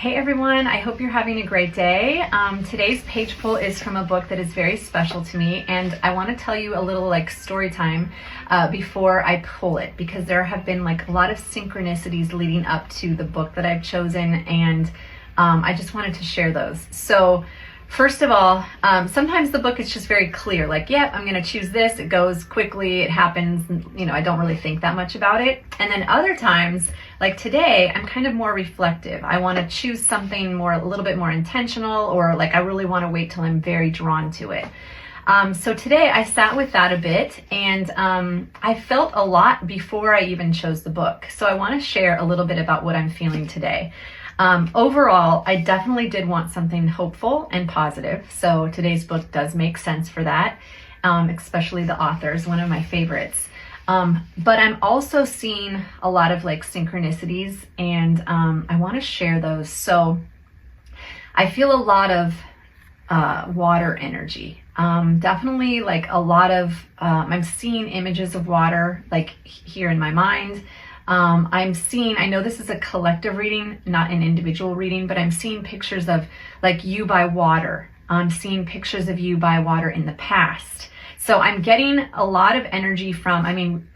Hey everyone, I hope you're having a great day. Today's page pull is from a book that is very special to me, and I want to tell you a little story time before I pull it, because there have been a lot of synchronicities leading up to the book that I've chosen, and I just wanted to share those. So first of all, sometimes the book is just very clear, yep, I'm going to choose this. It goes quickly, it happens, I don't really think that much about it. And then other times, like today, I'm kind of more reflective. I want to choose something a little bit more intentional, or I really want to wait till I'm very drawn to it. So today I sat with that a bit, and I felt a lot before I even chose the book. So I want to share a little bit about what I'm feeling today. Overall, I definitely did want something hopeful and positive. So today's book does make sense for that, especially the author's one of my favorites. But I'm also seeing a lot of synchronicities, and I want to share those. So I feel a lot of water energy. Definitely a lot of, I'm seeing images of water here in my mind. I know this is a collective reading, not an individual reading, but I'm seeing pictures of you by water. I'm seeing pictures of you by water in the past. So I'm getting a lot of energy from,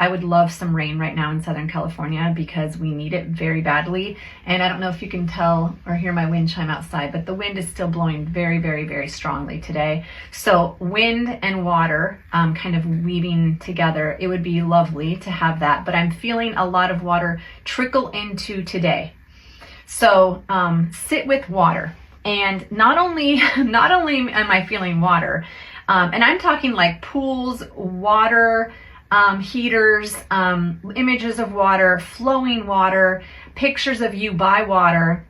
I would love some rain right now in Southern California because we need it very badly. And I don't know if you can tell or hear my wind chime outside, but the wind is still blowing very, very, very strongly today. So wind and water kind of weaving together, it would be lovely to have that. But I'm feeling a lot of water trickle into today. So sit with water. And not only am I feeling water, and I'm talking pools, water, heaters, images of water, flowing water, pictures of you by water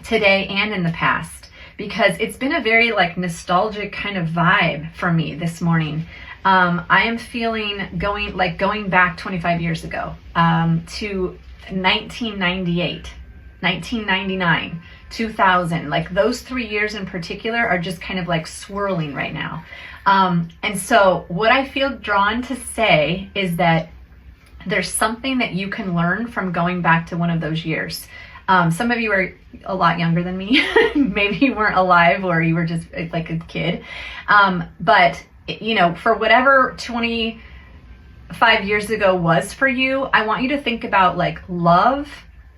today and in the past, because it's been a very nostalgic kind of vibe for me this morning. I am feeling going back 25 years ago to 1998, 1999. 2000, those 3 years in particular are just kind of swirling right now. And so what I feel drawn to say is that there's something that you can learn from going back to one of those years. Some of you are a lot younger than me. Maybe you weren't alive, or you were just a kid. But for whatever 25 years ago was for you, I want you to think about love,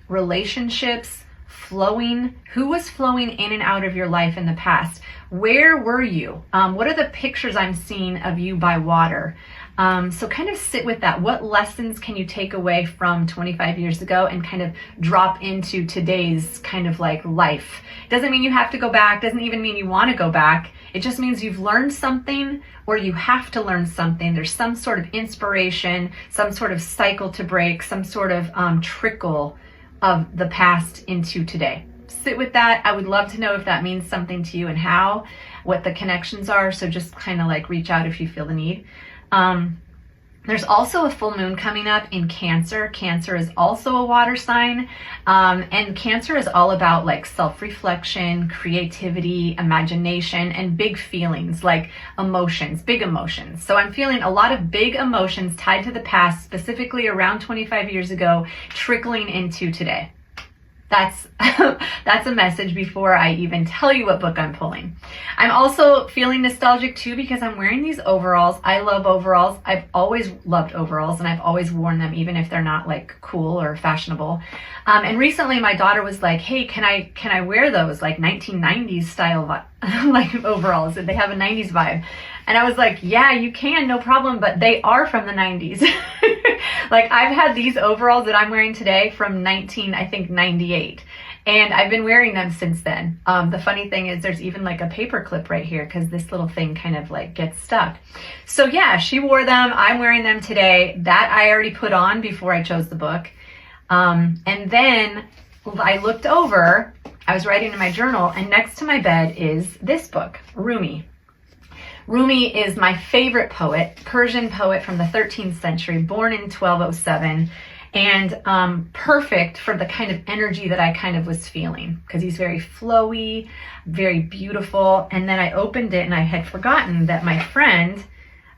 relationships, flowing. Who was flowing in and out of your life in the past? Where were you? What are the pictures I'm seeing of you by water? So kind of sit with that. What lessons can you take away from 25 years ago and kind of drop into today's kind of life? Doesn't mean you have to go back. Doesn't even mean you want to go back. It just means you've learned something, or you have to learn something. There's some sort of inspiration, some sort of cycle to break, some sort of trickle of the past into today. Sit with that. I would love to know if that means something to you and what the connections are. So just kind of reach out if you feel the need. There's also a full moon coming up in Cancer. Cancer is also a water sign. And Cancer is all about self-reflection, creativity, imagination, and big feelings, emotions, big emotions. So I'm feeling a lot of big emotions tied to the past, specifically around 25 years ago, trickling into today. That's a message before I even tell you what book I'm pulling. I'm also feeling nostalgic too because I'm wearing these overalls. I love overalls. I've always loved overalls, and I've always worn them even if they're not cool or fashionable. And recently my daughter was like, "Hey, can I wear those 1990s style overalls? They have a 90s vibe." And I was like, "Yeah, you can, no problem, but they are from the 90s." I've had these overalls that I'm wearing today from 98. And I've been wearing them since then. The funny thing is there's even a paper clip right here because this little thing kind of gets stuck. So yeah, she wore them. I'm wearing them today. That I already put on before I chose the book. And then I looked over, I was writing in my journal, and next to my bed is this book, Rumi. Rumi is my favorite poet, Persian poet from the 13th century, born in 1207, and perfect for the kind of energy that I kind of was feeling, because he's very flowy, very beautiful. And then I opened it and I had forgotten that my friend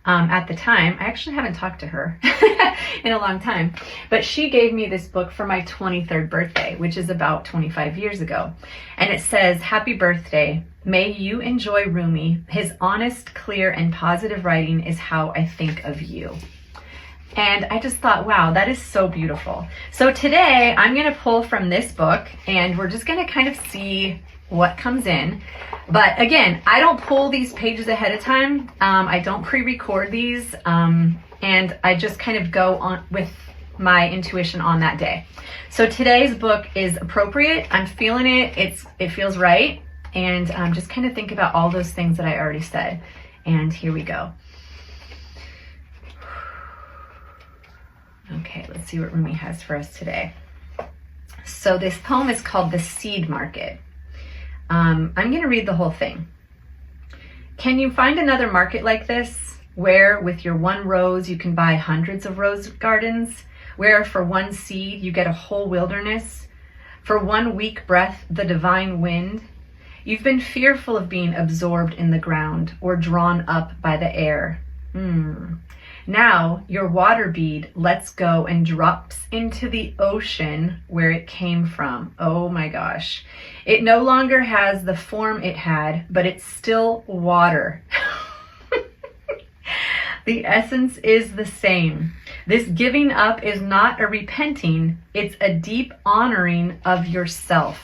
at the time. I actually haven't talked to her in a long time, but she gave me this book for my 23rd birthday, which is about 25 years ago. And it says, "Happy birthday. May you enjoy Rumi. His honest, clear, and positive writing is how I think of you." And I just thought, wow, that is so beautiful. So today I'm going to pull from this book, and we're just going to kind of see what comes in. But again, I don't pull these pages ahead of time. I don't pre-record these, and I just kind of go on with my intuition on that day. So today's book is appropriate. I'm feeling it. It feels right. And just kind of think about all those things that I already said. And here we go. Okay, let's see what Rumi has for us today. So this poem is called The Seed Market. I'm going to read the whole thing. Can you find another market like this, where with your one rose you can buy hundreds of rose gardens, where for one seed you get a whole wilderness, for one weak breath the divine wind? You've been fearful of being absorbed in the ground or drawn up by the air. Now your water bead lets go and drops into the ocean where it came from. Oh my gosh. It no longer has the form it had, but it's still water. The essence is the same. This giving up is not a repenting, it's a deep honoring of yourself.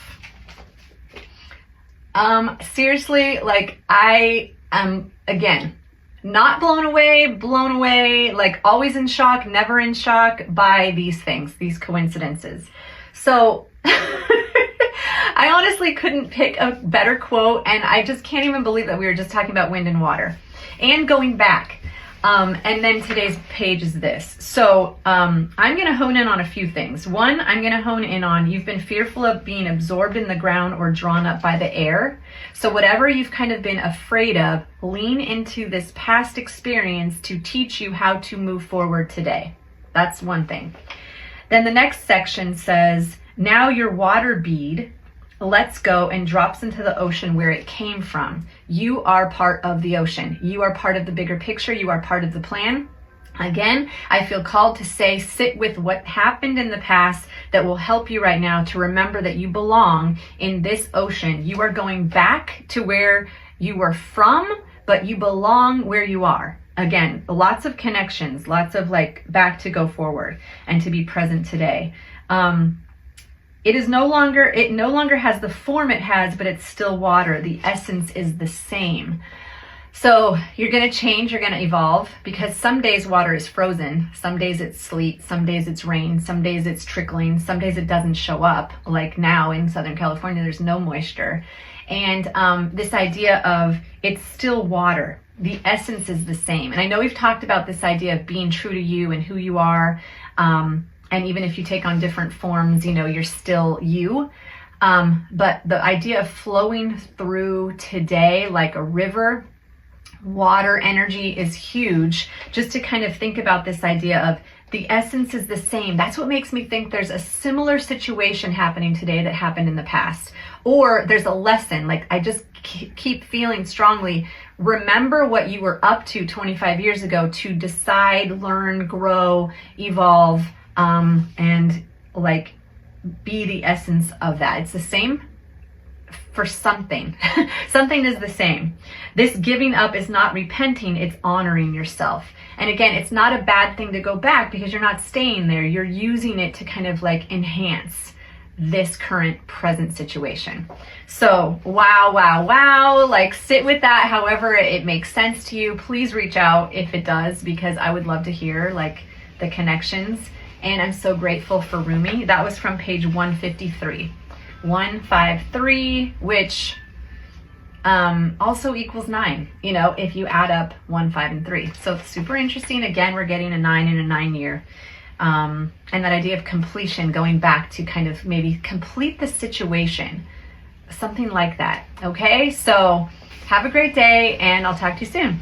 Seriously, like I am, again, not blown away, like always in shock, never in shock by these things, these coincidences. So I honestly couldn't pick a better quote, and I just can't even believe that we were just talking about wind and water and going back. And then today's page is this. So I'm going to hone in on a few things. One, I'm going to hone in on you've been fearful of being absorbed in the ground or drawn up by the air. So whatever you've kind of been afraid of, lean into this past experience to teach you how to move forward today. That's one thing. Then the next section says, now your water bead lets go and drops into the ocean where it came from. You are part of the ocean. You are part of the bigger picture. You are part of the plan. Again, I feel called to say, sit with what happened in the past that will help you right now to remember that you belong in this ocean. You are going back to where you were from, but you belong where you are. Again, lots of connections, lots of like back to go forward and to be present today. It no longer has the form it has, but it's still water. The essence is the same. So you're going to change, you're going to evolve, because some days water is frozen. Some days it's sleet, some days it's rain, some days it's trickling, some days it doesn't show up. Like now in Southern California, there's no moisture. And this idea of it's still water. The essence is the same. And I know we've talked about this idea of being true to you and who you are. And even if you take on different forms, you know, you're still you. But the idea of flowing through today like a river, water energy is huge. Just to kind of think about this idea of the essence is the same. That's what makes me think there's a similar situation happening today that happened in the past. Or there's a lesson, like I just keep feeling strongly, remember what you were up to 25 years ago to decide, learn, grow, evolve, and like be the essence of that. It's the same for something. Something is the same. This giving up is not repenting, it's honoring yourself. And again, it's not a bad thing to go back because you're not staying there. You're using it to kind of like enhance this current present situation. So wow, like sit with that however it makes sense to you. Please reach out if it does, because I would love to hear like the connections. And I'm so grateful for Rumi. That was from page 153. 153, which also equals 9, you know, if you add up 1, 5, and 3. So it's super interesting. Again, we're getting a 9 in a 9 year. And that idea of completion, going back to kind of maybe complete the situation, something like that. Okay, so have a great day, and I'll talk to you soon.